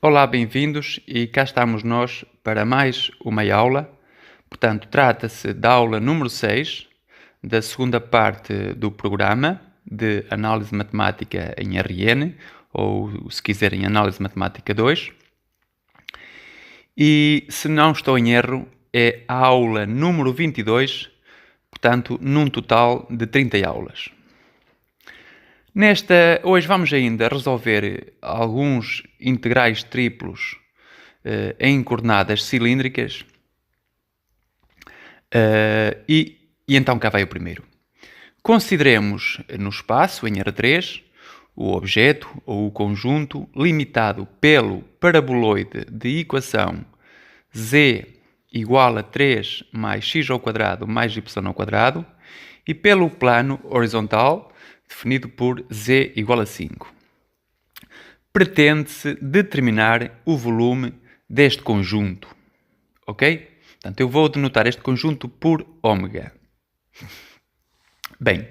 Olá, bem-vindos e cá estamos nós para mais uma aula. Portanto, trata-se da aula número 6, da segunda parte do programa de Análise Matemática em RN, ou se quiserem Análise Matemática 2. E, se não estou em erro, é a aula número 22, portanto, num total de 30 aulas. Hoje vamos ainda resolver alguns integrais triplos em coordenadas cilíndricas e então cá vai o primeiro. Consideremos no espaço, em R3, o objeto ou o conjunto limitado pelo paraboloide de equação z igual a 3 mais x ao quadrado mais y ao quadrado e pelo plano horizontal definido por z igual a 5. Pretende-se determinar o volume deste conjunto, ok? Portanto, eu vou denotar este conjunto por ômega. Bem,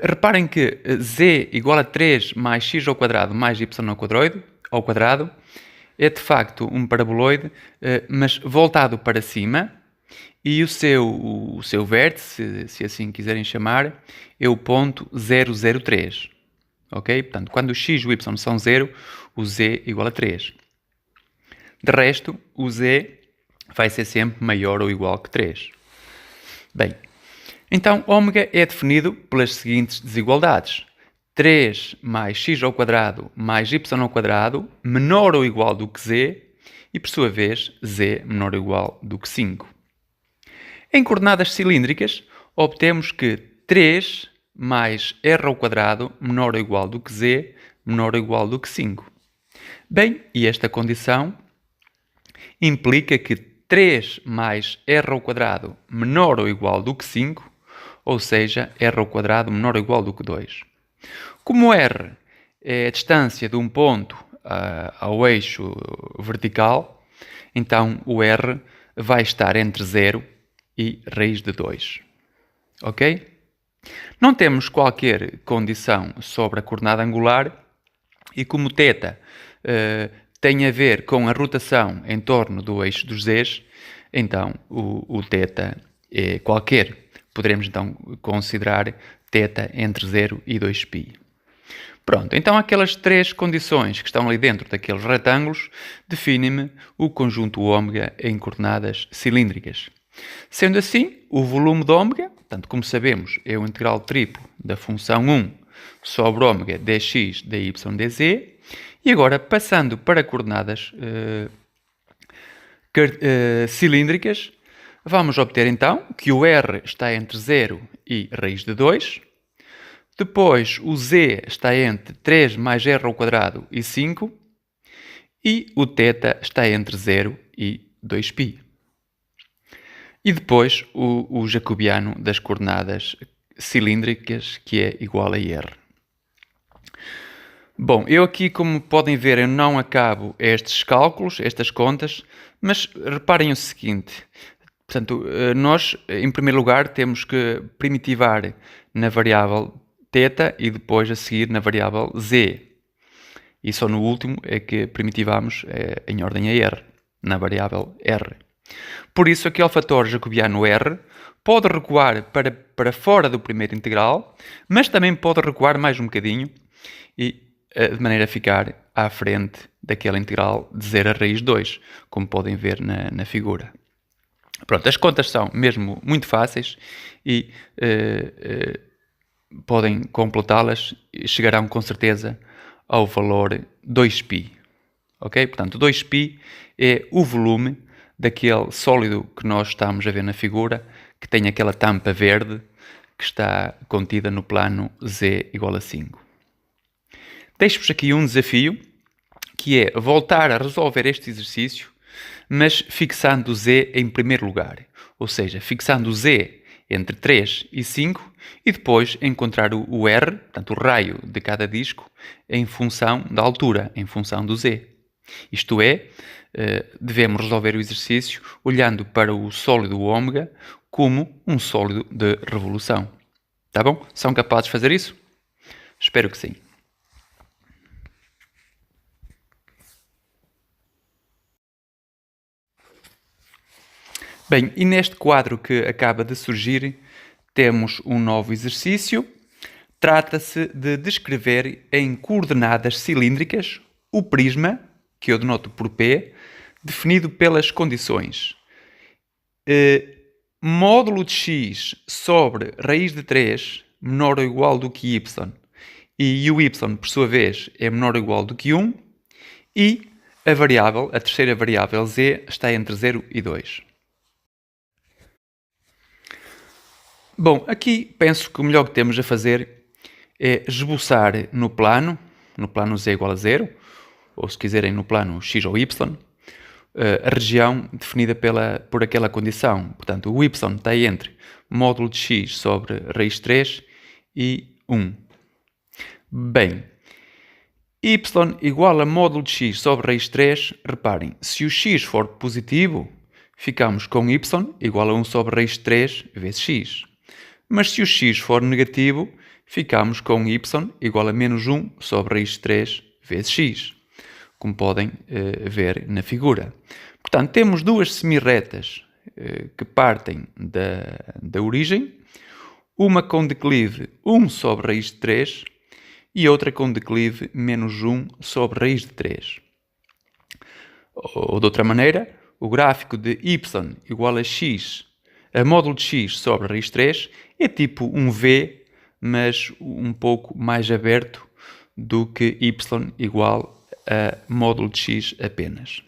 reparem que z igual a 3 mais x ao quadrado mais y ao quadrado é de facto um paraboloide, mas voltado para cima, e o seu vértice, se assim quiserem chamar, é o ponto 003. Ok? Portanto, quando o x e o y são 0, o z igual a 3. De resto, o z vai ser sempre maior ou igual que 3. Bem, então ômega é definido pelas seguintes desigualdades. 3 mais x ao quadrado mais y ao quadrado menor ou igual do que z e, por sua vez, z menor ou igual do que 5. Em coordenadas cilíndricas, obtemos que 3 mais r ao quadrado menor ou igual do que z menor ou igual do que 5. Bem, e esta condição implica que 3 mais r ao quadrado menor ou igual do que 5, ou seja, r ao quadrado menor ou igual do que 2. Como r é a distância de um ponto ao eixo vertical, então o r vai estar entre 0 e raiz de 2. Ok? Não temos qualquer condição sobre a coordenada angular e como θ tem a ver com a rotação em torno do eixo dos z's, então o θ é qualquer. Poderemos então considerar θ entre 0 e 2π. Pronto, então aquelas três condições que estão ali dentro daqueles retângulos definem-me o conjunto ômega em coordenadas cilíndricas. Sendo assim, o volume de ômega, portanto, como sabemos, é o integral triplo da função 1 sobre ômega dx, dy, dz. E agora, passando para coordenadas cilíndricas, vamos obter então que o r está entre 0 e raiz de 2. Depois, o z está entre 3 mais r ao quadrado e 5. E o θ está entre 0 e 2π. E depois o jacobiano das coordenadas cilíndricas, que é igual a r. Bom, eu aqui, como podem ver, eu não acabo estes cálculos, estas contas, mas reparem o seguinte. Portanto, nós, em primeiro lugar, temos que primitivar na variável θ e depois a seguir na variável z. E só no último é que primitivamos em ordem a r, na variável r. Por isso, aquele fator jacobiano r pode recuar para fora do primeiro integral, mas também pode recuar mais um bocadinho, e de maneira a ficar à frente daquele integral de 0 a raiz 2, como podem ver na figura. Pronto, as contas são mesmo muito fáceis e podem completá-las e chegarão com certeza ao valor 2π. Ok? Portanto, 2π é o volume daquele sólido que nós estamos a ver na figura, que tem aquela tampa verde que está contida no plano z igual a 5. Deixo-vos aqui um desafio, que é voltar a resolver este exercício, mas fixando z em primeiro lugar. Ou seja, fixando z entre 3 e 5 e depois encontrar o r, portanto o raio de cada disco, em função da altura, em função do z. Isto é, devemos resolver o exercício olhando para o sólido ômega como um sólido de revolução. Tá bom? São capazes de fazer isso? Espero que sim. Bem, e neste quadro que acaba de surgir, temos um novo exercício. Trata-se de descrever em coordenadas cilíndricas o prisma, que eu denoto por P, definido pelas condições. Módulo de x sobre raiz de 3 menor ou igual do que y, e o y, por sua vez, é menor ou igual do que 1, e a terceira variável z, está entre 0 e 2. Bom, aqui penso que o melhor que temos a fazer é esboçar no plano z igual a 0, ou se quiserem no plano x ou y, a região definida por aquela condição. Portanto, o y está entre módulo de x sobre raiz 3 e 1. Bem, y igual a módulo de x sobre raiz 3, reparem, se o x for positivo, ficamos com y igual a 1 sobre raiz 3 vezes x. Mas se o x for negativo, ficamos com y igual a menos 1 sobre raiz 3 vezes x, como podem ver na figura. Portanto, temos duas semirretas que partem da origem, uma com declive 1 sobre raiz de 3 e outra com declive menos 1 sobre raiz de 3. Ou de outra maneira, o gráfico de y igual a x, a módulo de x sobre raiz de 3, é tipo um V, mas um pouco mais aberto do que y igual a módulo de x apenas.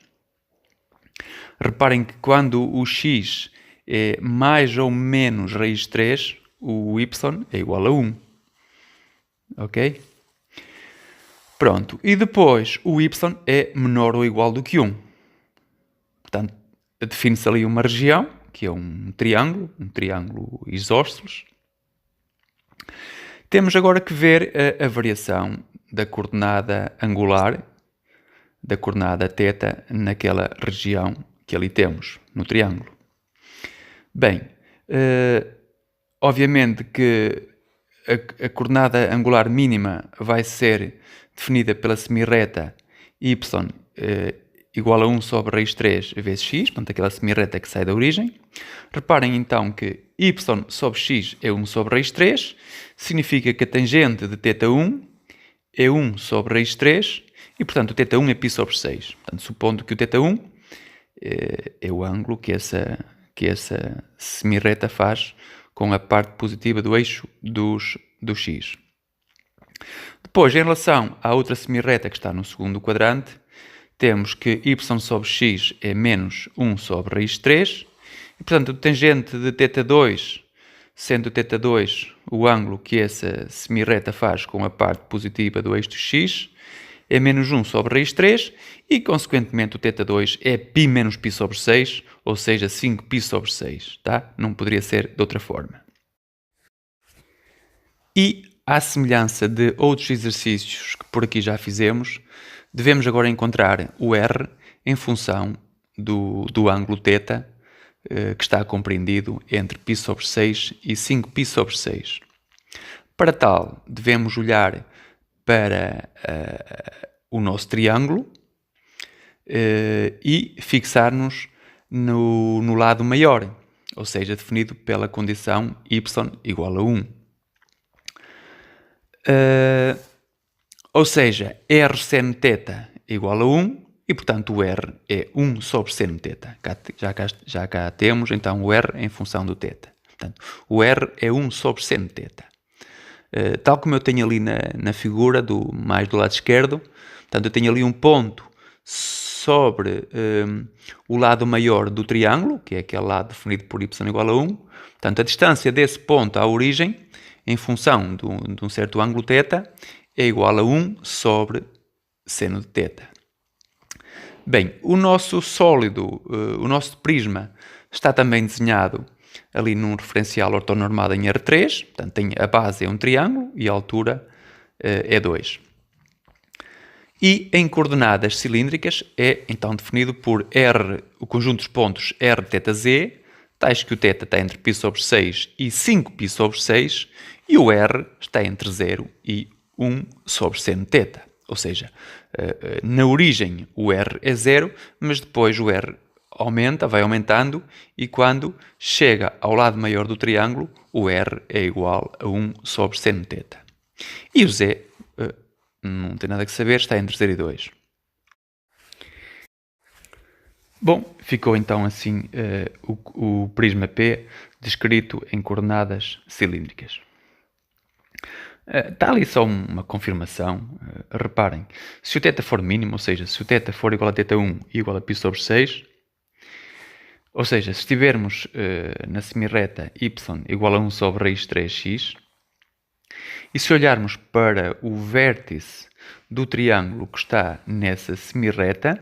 Reparem que quando o x é mais ou menos raiz de 3, o y é igual a 1. Ok? Pronto. E depois o y é menor ou igual do que 1. Portanto, define-se ali uma região, que é um triângulo isósceles. Temos agora que ver a variação da coordenada angular, da coordenada θ, naquela região que ali temos, no triângulo. Bem, obviamente que a coordenada angular mínima vai ser definida pela semirreta y igual a 1 sobre raiz 3 vezes x, portanto aquela semirreta que sai da origem. Reparem então que y sobre x é 1 sobre raiz 3, significa que a tangente de θ1 é 1 sobre raiz 3 e, portanto, o θ1 é π sobre 6. Portanto, supondo que o θ1 é o ângulo que essa semirreta faz com a parte positiva do eixo do x. Depois, em relação à outra semirreta que está no segundo quadrante, temos que y sobre x é menos 1 sobre raiz 3, e, portanto, a tangente de θ2, sendo θ2 o ângulo que essa semirreta faz com a parte positiva do eixo x, é menos 1 sobre raiz 3, e, consequentemente, o θ2 é π menos π sobre 6, ou seja, 5π sobre 6, tá? Não poderia ser de outra forma. E, à semelhança de outros exercícios que por aqui já fizemos, devemos agora encontrar o R em função do ângulo θ, que está compreendido entre π sobre 6 e 5π sobre 6. Para tal, devemos olhar para o nosso triângulo e fixar-nos no lado maior, ou seja, definido pela condição y igual a 1. Ou seja, r seno θ igual a 1 e, portanto, o r é 1 sobre seno θ. Já cá temos, então, o r em função do θ. Portanto, o r é 1 sobre seno θ. Tal como eu tenho ali na figura, mais do lado esquerdo, portanto, eu tenho ali um ponto sobre o lado maior do triângulo, que é aquele lado definido por y igual a 1. Portanto, a distância desse ponto à origem, em função de um certo ângulo θ, é igual a 1 sobre seno de θ. Bem, o nosso sólido, o nosso prisma, está também desenhado ali num referencial ortonormado em R3, portanto, a base é um triângulo e a altura é 2. E em coordenadas cilíndricas é então definido por R, o conjunto dos pontos R θ z, tais que o θ está entre π sobre 6 e 5π sobre 6, e o R está entre 0 e 1 sobre seno θ. Ou seja, na origem o R é 0, mas depois o R, aumenta, vai aumentando, e quando chega ao lado maior do triângulo, o R é igual a 1 sobre seno θ. E o Z, não tem nada que saber, está entre 0 e 2. Bom, ficou então assim o prisma P descrito em coordenadas cilíndricas. Está ali só uma confirmação. Reparem, se o θ for mínimo, ou seja, se o θ for igual a θ1 e igual a π sobre 6, ou seja, se estivermos na semirreta y igual a 1 sobre raiz 3x, e se olharmos para o vértice do triângulo que está nessa semirreta,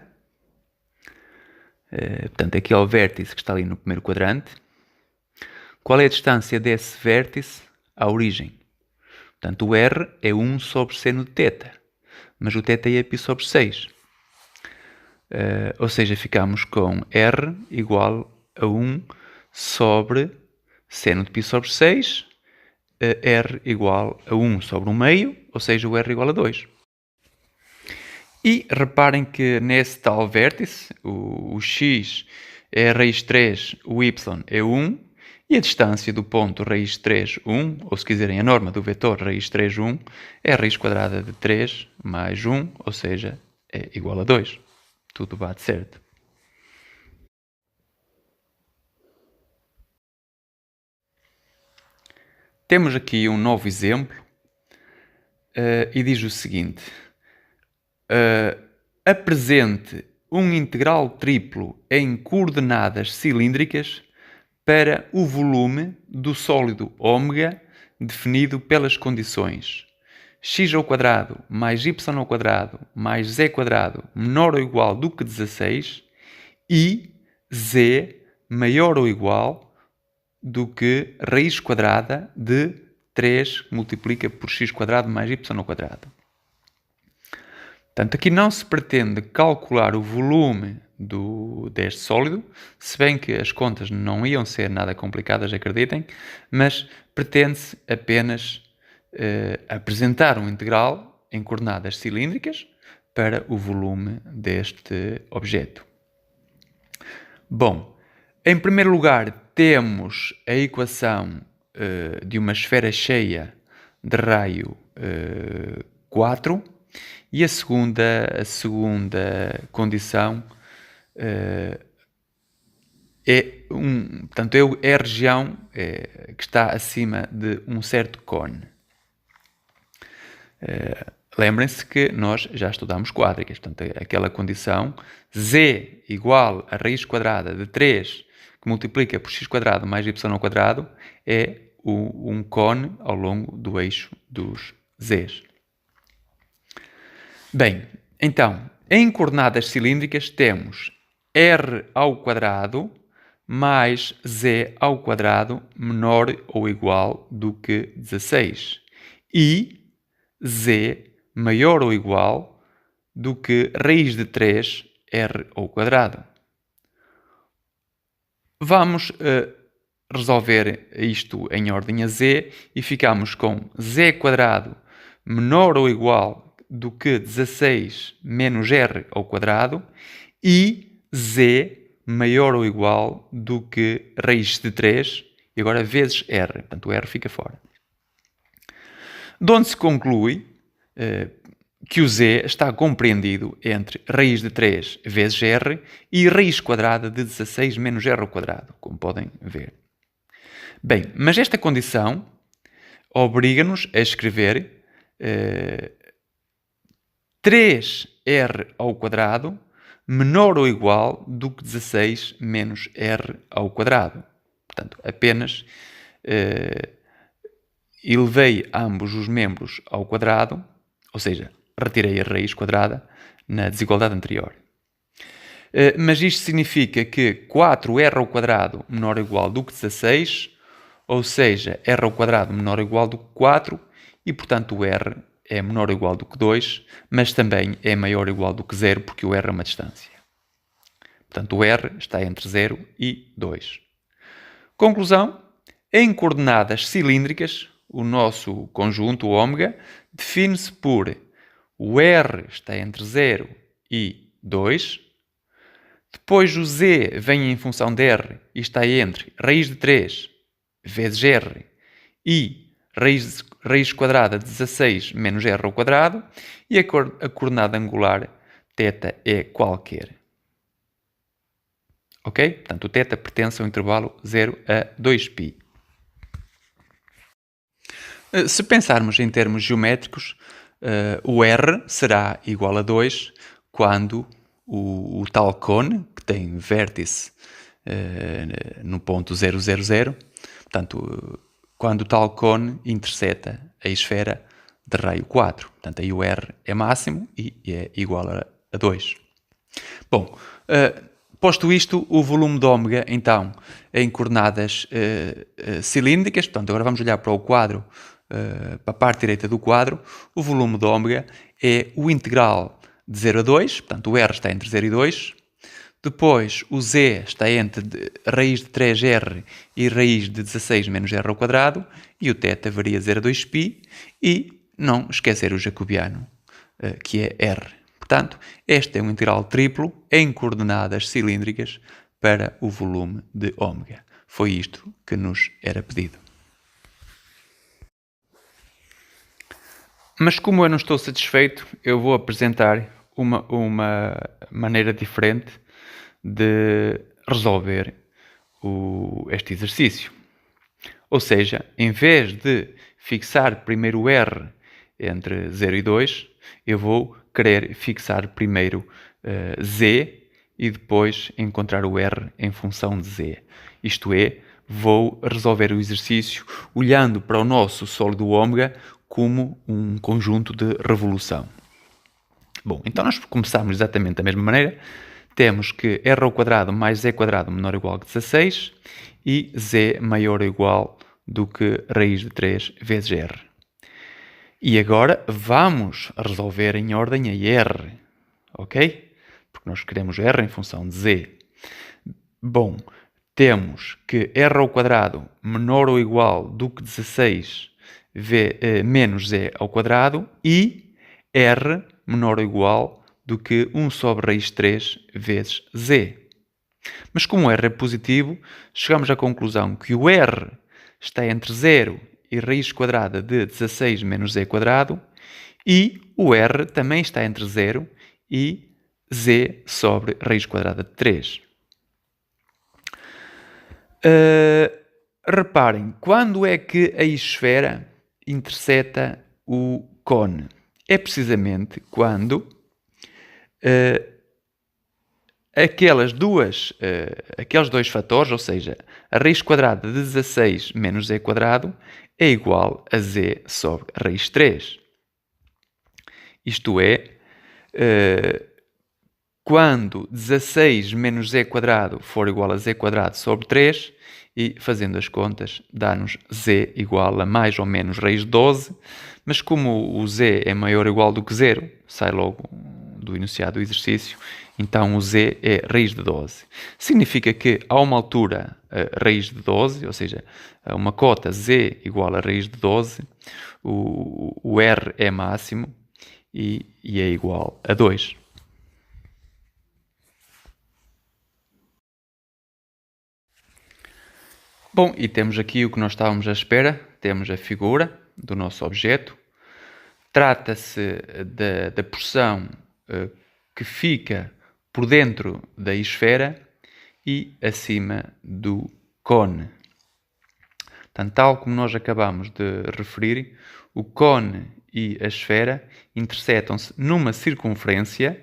portanto, aqui é o vértice que está ali no primeiro quadrante, qual é a distância desse vértice à origem? Portanto, o R é 1 sobre seno de θ, mas o θ é π sobre 6. Ou seja, ficamos com R igual a 1 sobre seno de π sobre 6, R igual a 1 sobre 1 meio, ou seja, o R igual a 2. E reparem que nesse tal vértice, o x é raiz 3, o y é 1, e a distância do ponto raiz 3, 1, ou se quiserem a norma do vetor raiz 3, 1, é a raiz quadrada de 3 mais 1, ou seja, é igual a 2. Tudo bate certo. Temos aqui um novo exemplo e diz o seguinte: apresente um integral triplo em coordenadas cilíndricas para o volume do sólido ômega definido pelas condições x² mais y² mais z² menor ou igual do que 16 e z maior ou igual do que raiz quadrada de 3 que multiplica por x² mais y². Portanto, aqui não se pretende calcular o volume deste sólido, se bem que as contas não iam ser nada complicadas, acreditem, mas pretende-se apenas apresentar um integral em coordenadas cilíndricas para o volume deste objeto. Bom, em primeiro lugar temos a equação de uma esfera cheia de raio 4 e a segunda condição portanto, é a região que está acima de um certo cone. Lembrem-se que nós já estudámos quádricas, portanto, aquela condição z igual a raiz quadrada de 3 que multiplica por x² mais y² é um cone ao longo do eixo dos z's. Bem, então, em coordenadas cilíndricas temos r² mais z² menor ou igual do que 16 e z maior ou igual do que raiz de 3 r². Vamos resolver isto em ordem a z e ficamos com z² menor ou igual do que 16 menos r² e z maior ou igual do que raiz de 3 e agora vezes r, portanto o r fica fora. De onde se conclui que o z está compreendido entre raiz de 3 vezes r e raiz quadrada de 16 menos r², como podem ver. Bem, mas esta condição obriga-nos a escrever 3r² menor ou igual do que 16 menos r². Portanto, apenas elevei ambos os membros ao quadrado, ou seja, retirei a raiz quadrada na desigualdade anterior. Mas isto significa que 4r² menor ou igual do que 16, ou seja, r² menor ou igual do que 4, e portanto o r é menor ou igual do que 2, mas também é maior ou igual do que 0, porque o r é uma distância. Portanto, o r está entre 0 e 2. Conclusão: em coordenadas cilíndricas, o nosso conjunto, o ômega, define-se por o r está entre 0 e 2. Depois o z vem em função de r e está entre raiz de 3 vezes r e raiz quadrada de 16 menos r ao quadrado, e a coordenada angular θ é qualquer. Ok? Portanto, o θ pertence ao intervalo 0 a 2π. Se pensarmos em termos geométricos, o r será igual a 2 quando o tal cone, que tem vértice no ponto 0, 0, 0, portanto, quando o tal cone interseta a esfera de raio 4. Portanto, aí o r é máximo e é igual a 2. Bom, posto isto, o volume de ômega, então, em coordenadas cilíndricas, portanto, agora vamos olhar para o quadro, para a parte direita do quadro, o volume de ômega é o integral de 0 a 2, portanto, o r está entre 0 e 2. Depois, o z está entre raiz de 3r e raiz de 16 menos r ao quadrado, e o θ varia 0 a 2π, e não esquecer o jacobiano, que é r. Portanto, este é um integral triplo em coordenadas cilíndricas para o volume de ômega. Foi isto que nos era pedido. Mas como eu não estou satisfeito, eu vou apresentar uma maneira diferente de resolver este exercício. Ou seja, em vez de fixar primeiro o r entre 0 e 2, eu vou querer fixar primeiro z e depois encontrar o r em função de z. Isto é, vou resolver o exercício olhando para o nosso sólido ômega como um conjunto de revolução. Bom, então nós começamos exatamente da mesma maneira. Temos que r ao quadrado mais z quadrado menor ou igual que 16 e z maior ou igual do que raiz de 3 vezes r. E agora vamos resolver em ordem a r, ok? Porque nós queremos r em função de z. Bom, temos que r ao quadrado menor ou igual do que 16 menos z ao quadrado e r menor ou igual do que 1 sobre raiz de 3 vezes z. Mas como r é positivo, chegamos à conclusão que o r está entre 0 e raiz quadrada de 16 menos z quadrado, e o r também está entre 0 e z sobre raiz quadrada de 3. Reparem, quando é que a esfera interseta o cone? É precisamente quando aqueles dois fatores, ou seja, a raiz quadrada de 16 menos z quadrado é igual a z sobre a raiz 3. Isto é, quando 16 menos z quadrado for igual a z quadrado sobre 3, e fazendo as contas dá-nos z igual a mais ou menos raiz de 12, mas como o z é maior ou igual do que 0, sai logo do enunciado do exercício, então o z é raiz de 12. Significa que a uma altura raiz de 12, ou seja, a uma cota z igual a raiz de 12, o r é máximo e é igual a 2. Bom, e temos aqui o que nós estávamos à espera, temos a figura do nosso objeto. Trata-se da porção que fica por dentro da esfera e acima do cone. Portanto, tal como nós acabamos de referir, o cone e a esfera intersetam-se numa circunferência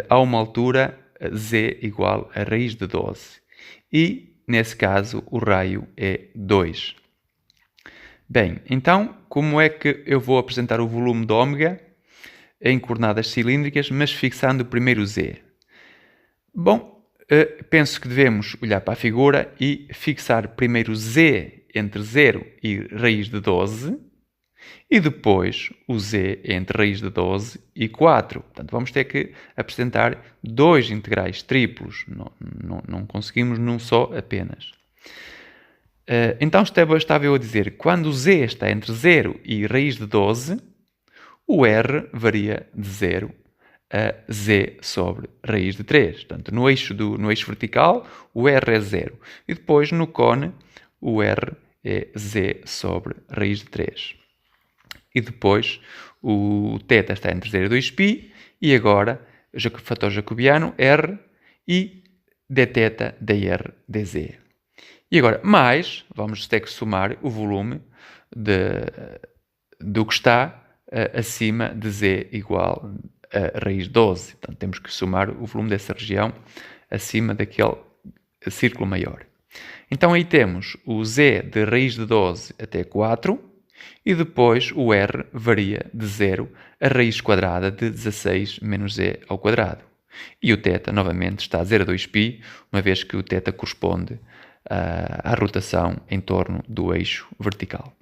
a uma altura z igual a raiz de 12. E, nesse caso, o raio é 2. Bem, então, como é que eu vou apresentar o volume de ômega em coordenadas cilíndricas, mas fixando primeiro z? Bom, penso que devemos olhar para a figura e fixar primeiro z entre 0 e raiz de 12 e depois o z entre raiz de 12 e 4. Portanto, vamos ter que apresentar dois integrais triplos. Não conseguimos num só apenas. Então estava eu a dizer, quando o z está entre 0 e raiz de 12, o r varia de 0 a z sobre raiz de 3. Portanto, no eixo vertical, o r é 0. E depois, no cone, o r é z sobre raiz de 3. E depois, o θ está entre 0 e 2π. E agora, o fator jacobiano, r e dθ dr dz. E agora, mais, vamos ter que somar o volume do que está acima de z igual a raiz 12. Portanto, temos que somar o volume dessa região acima daquele círculo maior. Então, aí temos o z de raiz de 12 até 4 e depois o r varia de 0 a raiz quadrada de 16 menos z ao quadrado. E o θ, novamente, está a 0 a 2π, uma vez que o θ corresponde à rotação em torno do eixo vertical.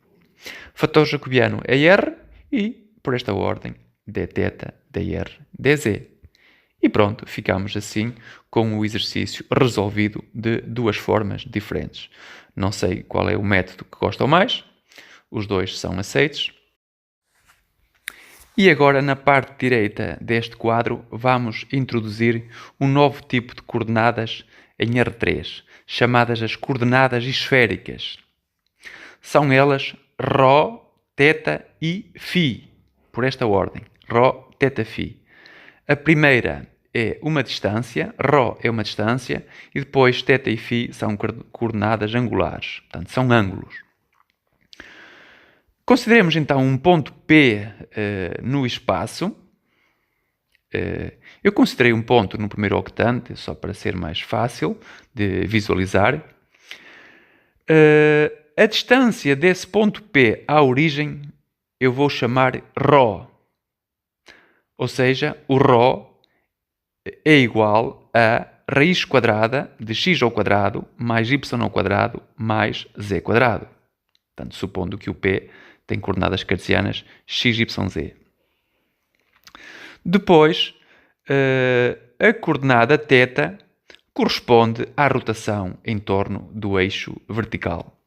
Fator jacobiano é r e, por esta ordem, dθ dr dz. E pronto, ficamos assim com o exercício resolvido de duas formas diferentes. Não sei qual é o método que gostam mais, os dois são aceitos. E agora, na parte direita deste quadro, vamos introduzir um novo tipo de coordenadas em R3, chamadas as coordenadas esféricas. São elas ρ, θ e φ, por esta ordem, ρ, θ, φ. A primeira é uma distância, ρ é uma distância, e depois θ e φ são coordenadas angulares, portanto, são ângulos. Consideremos então um ponto P no espaço. Eu considerei um ponto no primeiro octante, só para ser mais fácil de visualizar. A distância desse ponto P à origem eu vou chamar ρ. Ou seja, o ρ é igual a raiz quadrada de x ao quadrado mais y ao quadrado mais z quadrado. Portanto, supondo que o P tem coordenadas cartesianas x, y, z. Depois, a coordenada θ corresponde à rotação em torno do eixo vertical,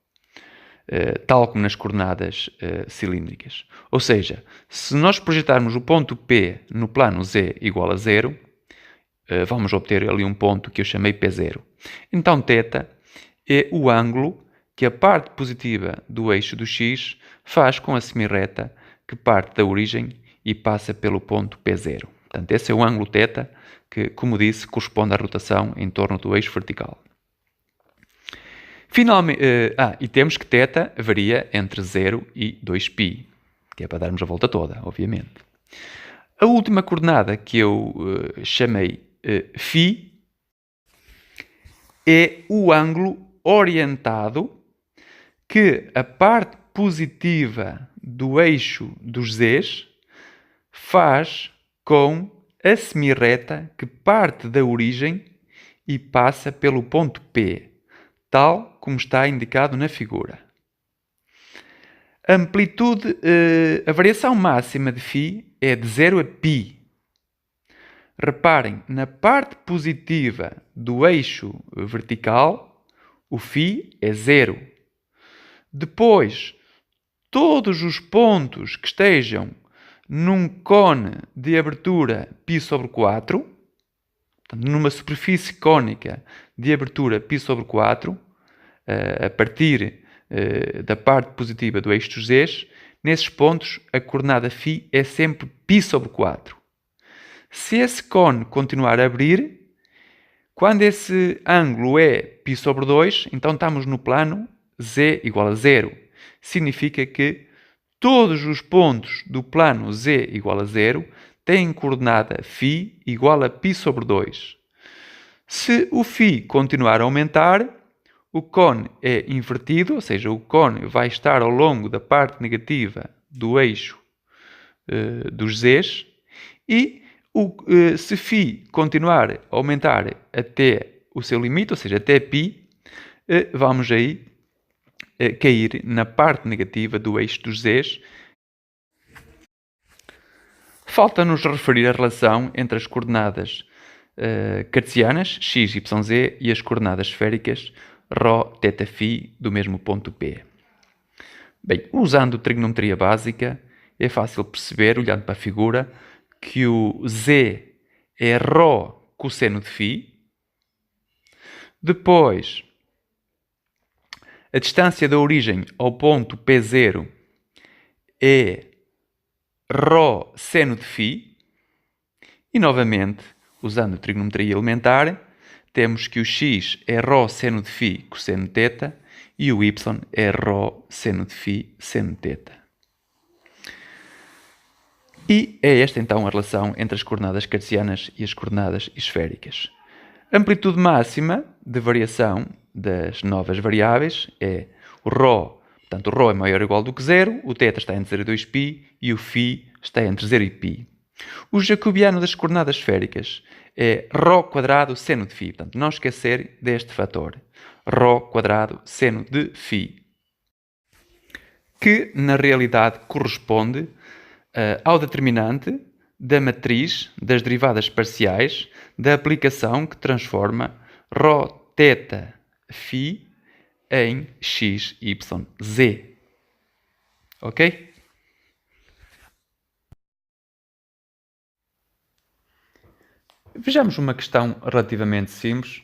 tal como nas coordenadas cilíndricas. Ou seja, se nós projetarmos o ponto P no plano z igual a 0, vamos obter ali um ponto que eu chamei P0. Então, θ é o ângulo que a parte positiva do eixo do x faz com a semirreta que parte da origem e passa pelo ponto P0. Portanto, esse é o ângulo θ que, como disse, corresponde à rotação em torno do eixo vertical. Finalmente, e temos que θ varia entre 0 e 2π, que é para darmos a volta toda, obviamente. A última coordenada que eu chamei φ é o ângulo orientado que a parte positiva do eixo dos z's faz com a semirreta que parte da origem e passa pelo ponto P, tal como está indicado na figura. A amplitude, a variação máxima de φ é de 0 a π. Reparem, na parte positiva do eixo vertical, o φ é 0. Depois, todos os pontos que estejam num cone de abertura π sobre 4, numa superfície cônica de abertura π sobre 4, a partir da parte positiva do eixo dos z's, nesses pontos a coordenada φ é sempre π sobre 4. Se esse cone continuar a abrir, quando esse ângulo é π sobre 2, então estamos no plano z igual a 0. Significa que todos os pontos do plano z igual a 0 têm coordenada φ igual a π sobre 2. Se o φ continuar a aumentar, o cone é invertido, ou seja, o cone vai estar ao longo da parte negativa do eixo dos z's, e se φ continuar a aumentar até o seu limite, ou seja, até π, vamos aí cair na parte negativa do eixo dos z's. Falta-nos referir a relação entre as coordenadas cartesianas, x, y, z, e as coordenadas esféricas, ρ, θ, φ, do mesmo ponto P. Bem, usando trigonometria básica, é fácil perceber, olhando para a figura, que o z é ρ cosseno de φ. Depois, a distância da origem ao ponto P0 é ρ seno de φ. E, novamente, usando a trigonometria elementar, temos que o x é ρ seno de φ cosseno de θ e o y é ρ seno de φ seno de θ. E é esta então a relação entre as coordenadas cartesianas e as coordenadas esféricas. A amplitude máxima de variação das novas variáveis é o ρ, portanto o ρ é maior ou igual do que zero, o θ está entre 0 e 2π e o φ está entre 0 e π. O jacobiano das coordenadas esféricas é ρ quadrado seno de φ, portanto não esquecer deste fator, ρ quadrado seno de φ, que na realidade corresponde ao determinante da matriz das derivadas parciais da aplicação que transforma ρ θ φ em x, y, z. Ok? Vejamos uma questão relativamente simples.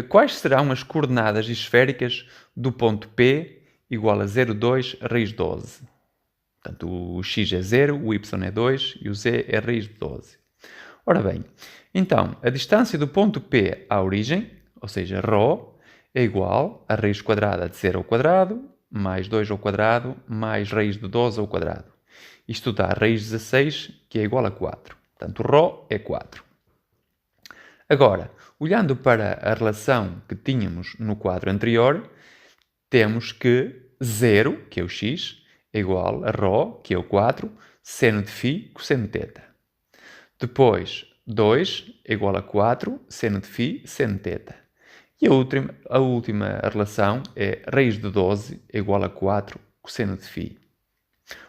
Quais serão as coordenadas esféricas do ponto P igual a 0,2 raiz de 12? Portanto, o x é 0, o y é 2 e o z é raiz de 12. Ora bem, então, a distância do ponto P à origem, ou seja, ρ, é igual a raiz quadrada de 0 ao quadrado, mais 2 ao quadrado, mais raiz de 12 ao quadrado. Isto dá raiz de 16, que é igual a 4. Portanto, ρ é 4. Agora, olhando para a relação que tínhamos no quadro anterior, temos que 0, que é o x, é igual a ρ, que é o 4, seno de φ cosseno de θ. Depois, 2 é igual a 4, seno de φ, seno de θ. E a última relação é raiz de 12 é igual a 4 cosseno de φ.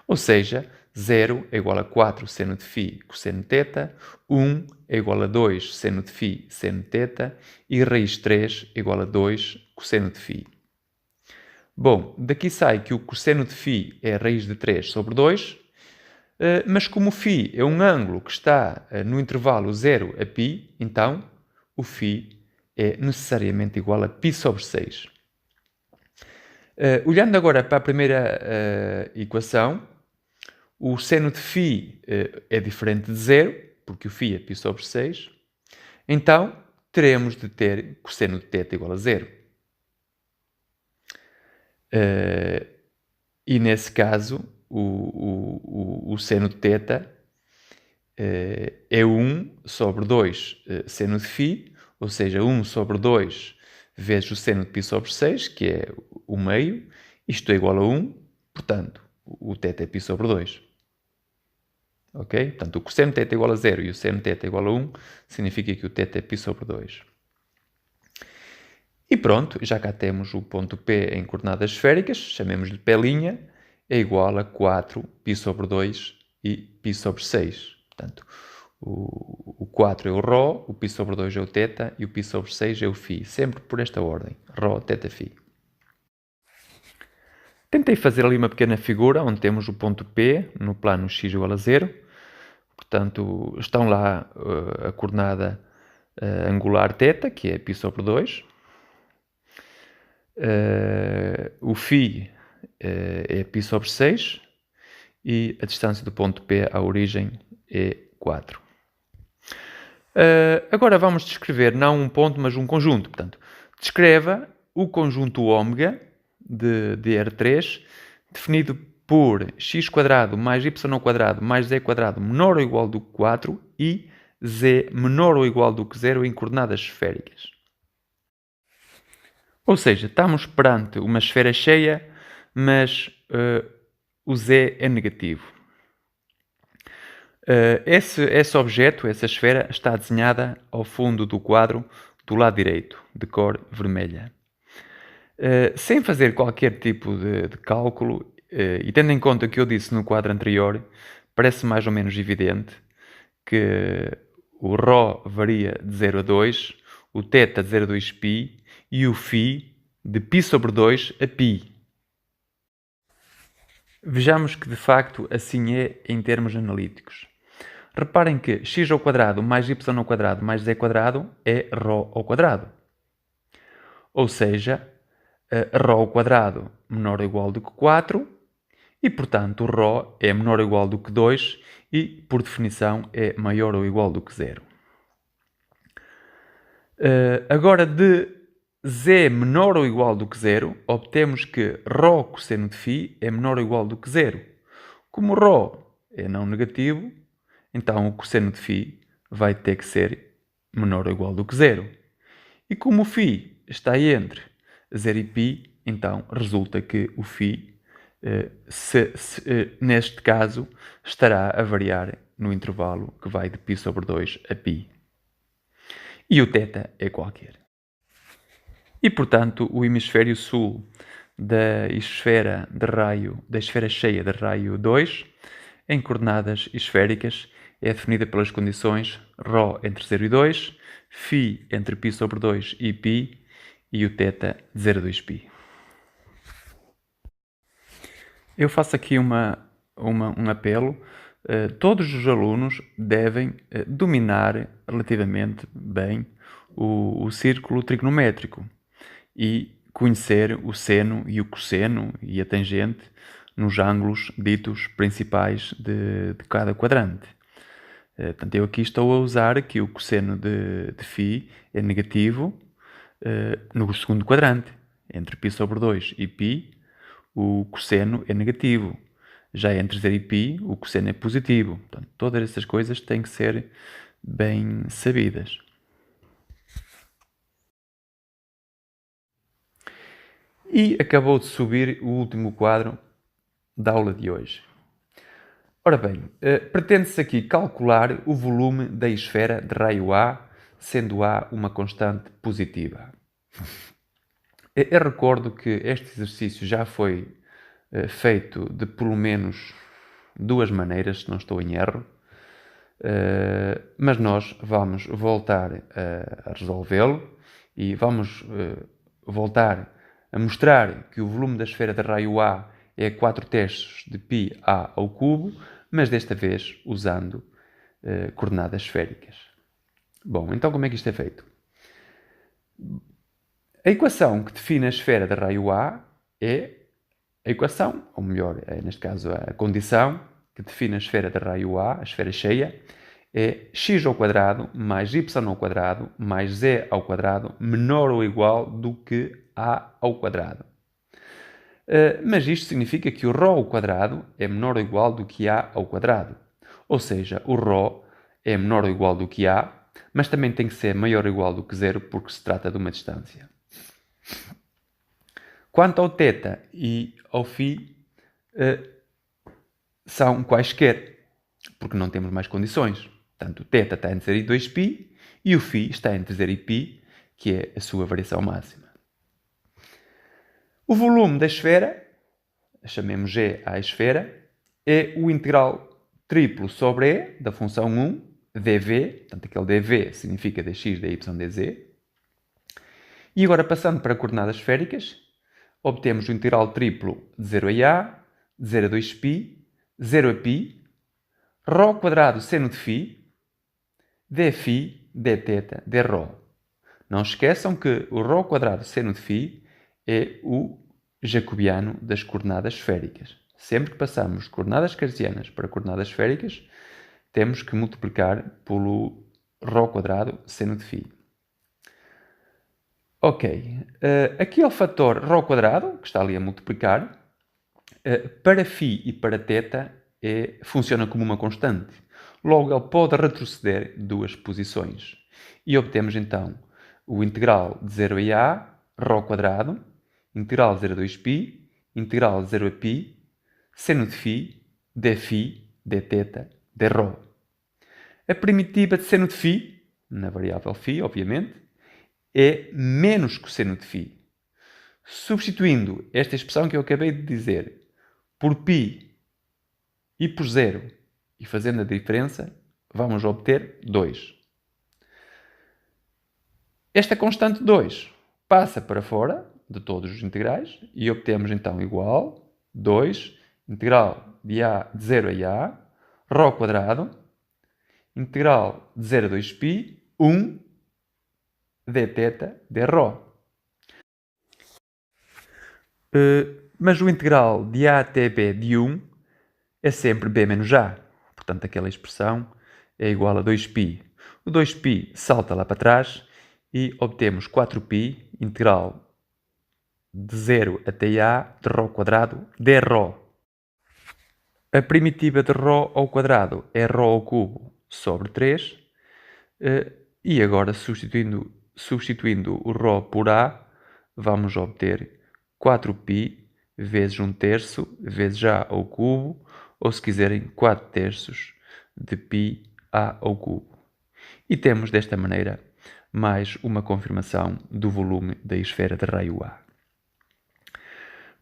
Ou seja, 0 é igual a 4 seno de φ cosseno de θ, 1 é igual a 2 seno de φ seno de θ e raiz de 3 é igual a 2 cosseno de φ. Bom, daqui sai que o cosseno de φ é a raiz de 3 sobre 2, mas como φ é um ângulo que está no intervalo 0 a π, então o φ é necessariamente igual a π sobre 6. Olhando agora para a primeira equação, o seno de φ é diferente de 0, porque o φ é π sobre 6. Então, teremos de ter cosseno de θ igual a 0. E nesse caso, o seno de θ é 1 sobre 2 seno de φ, ou seja, 1 sobre 2 vezes o seno de π sobre 6, que é o meio. Isto é igual a 1, portanto, o θ é π sobre 2. Ok? Portanto, o cosseno de θ é igual a 0 e o seno de θ é igual a 1, significa que o θ é π sobre 2. E pronto, já cá temos o ponto P em coordenadas esféricas, chamemos-lhe P', é igual a 4 π sobre 2 e π sobre 6. Portanto, o 4 é o ρ, o π sobre 2 é o θ e o π sobre 6 é o φ, sempre por esta ordem, ρ, θ, φ. Tentei fazer ali uma pequena figura onde temos o ponto P no plano x igual a 0. Portanto, estão lá a coordenada angular θ, que é π sobre 2. O φ é π sobre 6 e a distância do ponto P à origem é 4. Agora vamos descrever não um ponto, mas um conjunto. Portanto, descreva o conjunto ômega de R3 definido por x² mais y² mais z² menor ou igual do que 4 e z menor ou igual do que 0 em coordenadas esféricas. Ou seja, estamos perante uma esfera cheia, mas o z é negativo. Esse objeto, essa esfera, está desenhada ao fundo do quadro do lado direito, de cor vermelha. Sem fazer qualquer tipo de cálculo, e tendo em conta o que eu disse no quadro anterior, parece mais ou menos evidente que o ρ varia de 0 a 2, o θ de 0 a 2π e o φ de π sobre 2 a π. Vejamos que de facto assim é em termos analíticos. Reparem que x ao quadrado mais y ao quadrado mais z quadrado é ρ ao quadrado. Ou seja, ρ ao quadrado menor ou igual do que 4 e, portanto, o ρ é menor ou igual do que 2 e, por definição, é maior ou igual do que 0. Agora, de z menor ou igual do que 0, obtemos que ρ cosseno de φ é menor ou igual do que 0. Como ρ é não negativo, então o cosseno de φ vai ter que ser menor ou igual do que 0. E como o φ está entre 0 e π, então resulta que o φ, neste caso, estará a variar no intervalo que vai de π sobre 2 a π. E o θ é qualquer. E, portanto, o hemisfério sul da esfera cheia de raio 2, em coordenadas esféricas, é definida pelas condições ρ entre 0 e 2, φ entre π sobre 2 e π, e o θ de 0 a 2π. Eu faço aqui um apelo. Todos os alunos devem dominar relativamente bem o círculo trigonométrico e conhecer o seno e o cosseno e a tangente nos ângulos ditos principais de cada quadrante. Portanto, eu aqui estou a usar que o cosseno de φ é negativo no segundo quadrante. Entre π sobre 2 e π, o cosseno é negativo. Já entre 0 e π, o cosseno é positivo. Portanto, todas essas coisas têm que ser bem sabidas. E acabou de subir o último quadro da aula de hoje. Ora bem, pretende-se aqui calcular o volume da esfera de raio A, sendo A uma constante positiva. Eu recordo que este exercício já foi feito de pelo menos duas maneiras, se não estou em erro, mas nós vamos voltar a resolvê-lo e vamos voltar a mostrar que o volume da esfera de raio A é 4 terços de πA ao cubo, mas desta vez usando coordenadas esféricas. Bom, então como é que isto é feito? A equação que define a esfera de raio A é a equação, ou melhor, neste caso a condição que define a esfera de raio A, a esfera cheia, é x ao quadrado mais y ao quadrado mais z ao quadrado menor ou igual do que a ao quadrado. Mas isto significa que o ρ ao quadrado é menor ou igual do que a ao quadrado. Ou seja, o ρ é menor ou igual do que a, mas também tem que ser maior ou igual do que 0 porque se trata de uma distância. Quanto ao θ e ao φ, são quaisquer, porque não temos mais condições. Portanto, o θ está entre 0 e 2π e o φ está entre 0 e π, que é a sua variação máxima. O volume da esfera, chamemos G à esfera, é o integral triplo sobre E da função 1, dv, portanto aquele dv significa dx, dy, dz. E agora passando para coordenadas esféricas, obtemos o integral triplo de 0 a A, de 0 a 2π, 0 a π, ρ quadrado seno de φ, dφ, dθ, dρ. Não esqueçam que o ρ quadrado seno de φ é o jacobiano das coordenadas esféricas. Sempre que passamos de coordenadas cartesianas para coordenadas esféricas, temos que multiplicar pelo ρ quadrado seno de φ. Ok, aqui é o fator ρ quadrado, que está ali a multiplicar. Para φ e para θ funciona como uma constante. Logo, ele pode retroceder duas posições. E obtemos então o integral de 0 a A, ρ quadrado, integral de 0 a 2π, integral de 0 a π, seno de φ, dφ, dθ, dρ. A primitiva de seno de φ, na variável φ, obviamente, é menos cosseno de φ. Substituindo esta expressão que eu acabei de dizer por π e por 0 e fazendo a diferença, vamos obter 2. Esta constante 2 passa para fora de todos os integrais e obtemos então igual 2 integral de 0 a A, ρ quadrado, Integral de 0 a 2π, 1 dθ dρ. Mas o integral de a até b de 1 é sempre b menos a. Portanto, aquela expressão é igual a 2π. O 2π salta lá para trás e obtemos 4π, integral de 0 até a de ρ quadrado dρ. A primitiva de ρ ao quadrado é ρ ao cubo sobre 3. E agora, substituindo o ρ por a, vamos obter 4π vezes 1/3 vezes a ao cubo, ou se quiserem 4/3 de π a ao cubo. E temos desta maneira mais uma confirmação do volume da esfera de raio A.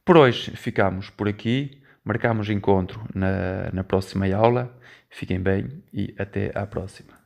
Por hoje ficamos por aqui, marcamos encontro na próxima aula. Fiquem bem e até à próxima.